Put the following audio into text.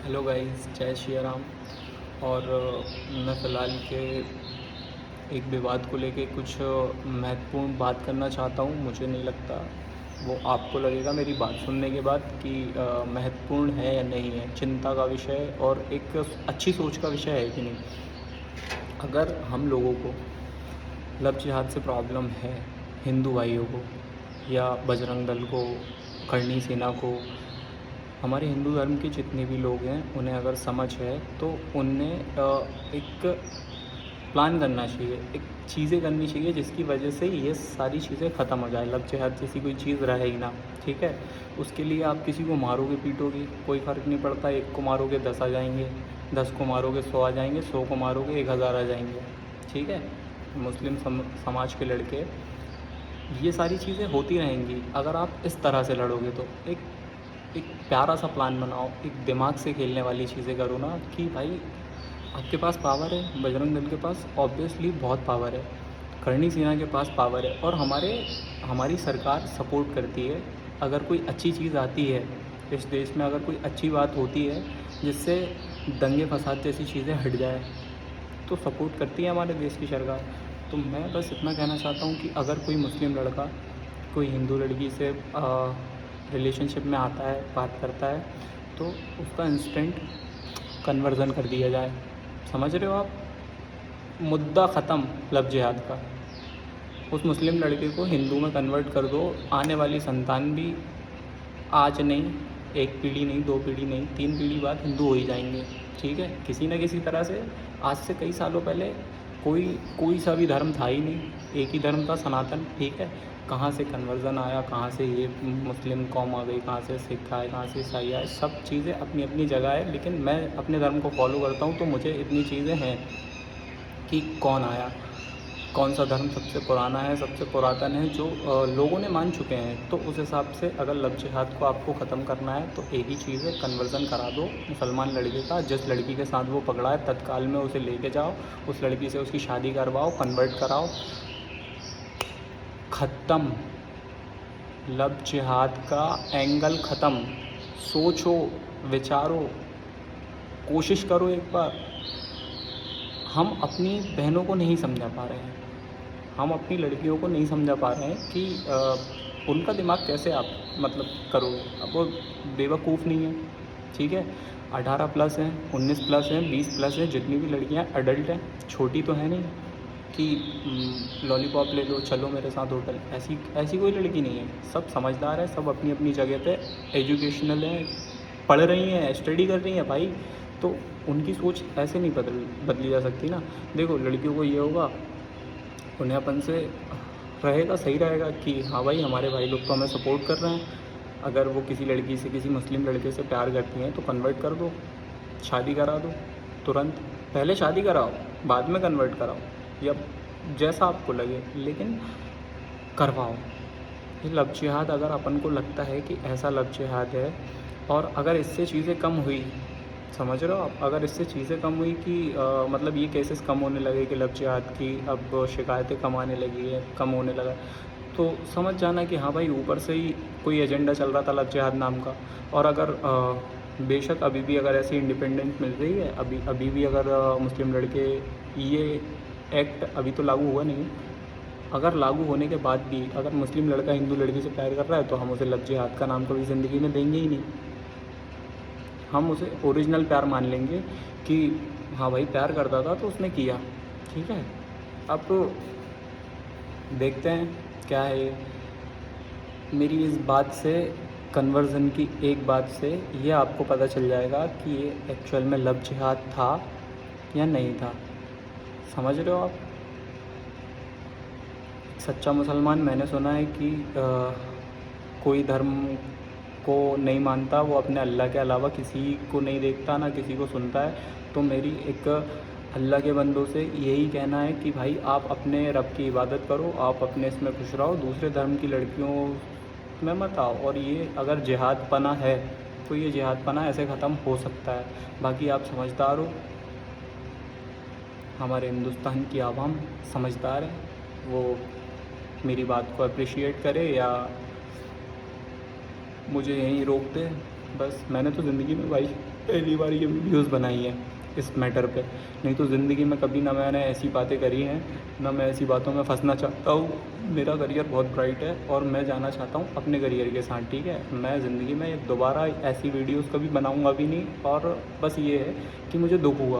Hello guys, जय श्री राम। और मैं फ़िलहाल के एक विवाद को लेके कुछ महत्वपूर्ण बात करना चाहता हूँ। मुझे नहीं लगता वो आपको लगेगा मेरी बात सुनने के बाद कि महत्वपूर्ण है या नहीं है, चिंता का विषय और एक अच्छी सोच का विषय है कि नहीं। अगर हम लोगों को लव जिहाद से प्रॉब्लम है, हिंदू भाइयों को या बजरंग दल को, करणी सेना को, हमारे हिंदू धर्म के जितने भी लोग हैं उन्हें अगर समझ है तो उन्हें एक प्लान करना चाहिए, एक चीज़ें करनी चाहिए जिसकी वजह से ये सारी चीज़ें ख़त्म हो जाए, लव जिहाद जैसी कोई चीज़ रहे ही ना। ठीक है, उसके लिए आप किसी को मारोगे पीटोगे कोई फ़र्क नहीं पड़ता। एक को मारोगे 10 आ जाएंगे, 10 को मारोगे 100 आ जाएंगे, 100 को मारोगे 1000 आ जाएंगे। ठीक है, मुस्लिम समाज के लड़के, ये सारी चीज़ें होती रहेंगी अगर आप इस तरह से लड़ोगे तो। एक एक प्यारा सा प्लान बनाओ, एक दिमाग से खेलने वाली चीज़ें करो ना कि भाई आपके पास पावर है, बजरंग दल के पास ऑब्वियसली बहुत पावर है, करणी सेना के पास पावर है और हमारी सरकार सपोर्ट करती है। अगर कोई अच्छी चीज़ आती है इस देश में, अगर कोई अच्छी बात होती है जिससे दंगे फसाद जैसी चीज़ें हट जाए, तो सपोर्ट करती है हमारे देश की सरकार। तो मैं बस इतना कहना चाहता हूँ कि अगर कोई मुस्लिम लड़का कोई हिंदू लड़की से रिलेशनशिप में आता है, बात करता है, तो उसका इंस्टेंट कन्वर्ज़न कर दिया जाए। समझ रहे हो आप? मुद्दा ख़त्म लव जिहाद का। उस मुस्लिम लड़के को हिंदू में कन्वर्ट कर दो, आने वाली संतान भी आज नहीं, एक पीढ़ी नहीं, 2 पीढ़ी नहीं, 3 पीढ़ी बाद हिंदू हो ही जाएंगे। ठीक है, किसी न किसी तरह से। आज से कई सालों पहले कोई कोई सा भी धर्म था ही नहीं, एक ही धर्म था, सनातन। ठीक है, कहाँ से कन्वर्ज़न आया, कहाँ से ये मुस्लिम कौम आ गई, कहाँ से सिख आए, कहाँ से ईसाई आए, सब चीज़ें अपनी अपनी जगह है। लेकिन मैं अपने धर्म को फॉलो करता हूँ तो मुझे इतनी चीज़ें हैं कि कौन आया, कौन सा धर्म सबसे पुराना है, सबसे पुरातन है, जो लोगों ने मान चुके हैं। तो उस हिसाब से अगर लव जिहाद को आपको ख़त्म करना है तो एक ही चीज़ है, कन्वर्ज़न करा दो मुसलमान लड़के का। जिस लड़की के साथ वो पकड़ा है तत्काल में उसे लेके जाओ, उस लड़की से उसकी शादी करवाओ, कन्वर्ट कराओ, ख़त्म। लव जिहाद का एंगल ख़त्म। सोचो, विचारो, कोशिश करो एक बार। हम अपनी बहनों को नहीं समझा पा रहे हैं, हम अपनी लड़कियों को नहीं समझा पा रहे हैं कि उनका दिमाग कैसे आप मतलब करोगे। अब वो बेवकूफ़ नहीं है। ठीक है, 18 प्लस हैं, 19 प्लस हैं, 20 प्लस हैं, जितनी भी लड़कियां एडल्ट हैं, छोटी तो है नहीं कि लॉलीपॉप ले लो चलो मेरे साथ होटल। ऐसी ऐसी कोई लड़की नहीं है, सब समझदार है, सब अपनी अपनी जगह पे एजुकेशनल है, पढ़ रही हैं, स्टडी कर रही हैं भाई। तो उनकी सोच ऐसे नहीं बदली जा सकती ना। देखो, लड़कियों को ये होगा, उन्हें अपन से रहेगा, सही रहेगा कि हाँ भाई हमारे भाई लोग तो हमें सपोर्ट कर रहे हैं। अगर वो किसी लड़की से, किसी मुस्लिम लड़के से प्यार करती हैं तो कन्वर्ट कर दो, शादी करा दो तुरंत। पहले शादी कराओ, बाद में कन्वर्ट कराओ, या जैसा आपको लगे, लेकिन करवाओ। ये लव जिहाद अगर अपन को लगता है कि ऐसा लव जिहाद है, और अगर इससे चीज़ें कम हुई, समझ रहे हो आप, अगर इससे चीज़ें कम हुई कि मतलब ये केसेस कम होने लगे कि लव जिहाद की अब शिकायतें कम आने लगी है, कम होने लगा, तो समझ जाना कि हाँ भाई ऊपर से ही कोई एजेंडा चल रहा था लव जिहाद नाम का। और अगर बेशक अभी भी अगर ऐसी इंडिपेंडेंस मिल रही है, अभी भी अगर मुस्लिम लड़के, ये एक्ट अभी तो लागू हुआ नहीं, अगर लागू होने के बाद भी अगर मुस्लिम लड़का हिंदू लड़की से प्यार कर रहा है तो हम उसे लव जिहाद का नाम कभी ज़िंदगी में देंगे ही नहीं। हम उसे ओरिजिनल प्यार मान लेंगे कि हाँ भाई प्यार करता था तो उसने किया। ठीक है, अब तो देखते हैं क्या है ये। मेरी इस बात से, कन्वर्ज़न की एक बात से ये आपको पता चल जाएगा कि ये एक्चुअल में लव जिहाद था या नहीं था। समझ रहे हो आप? सच्चा मुसलमान, मैंने सुना है कि कोई धर्म को नहीं मानता, वो अपने अल्लाह के अलावा किसी को नहीं देखता, ना किसी को सुनता है। तो मेरी एक अल्लाह के बंदों से यही कहना है कि भाई आप अपने रब की इबादत करो, आप अपने इसमें खुश रहो, दूसरे धर्म की लड़कियों में मत आओ। और ये अगर जिहाद पना है तो ये जिहाद पना ऐसे ख़त्म हो सकता है। बाकी आप समझदार हो, हमारे हिंदुस्तान की आवाम समझदार है, वो मेरी बात को अप्रिशिएट करे या मुझे यहीं रोक दे, बस मैंने तो ज़िंदगी में भाई पहली बार ये वीडियोज़ बनाई हैं इस मैटर पे, नहीं तो ज़िंदगी में कभी ना मैंने ऐसी बातें करी हैं, ना मैं ऐसी बातों में फँसना चाहता हूँ। मेरा करियर बहुत ब्राइट है और मैं जाना चाहता हूँ अपने करियर के साथ, ठीक है? मैं ज़िंदगी में दोबारा ऐसी वीडियोज़ कभी बनाऊँगा भी नहीं, और बस ये है कि मुझे दुःख हुआ।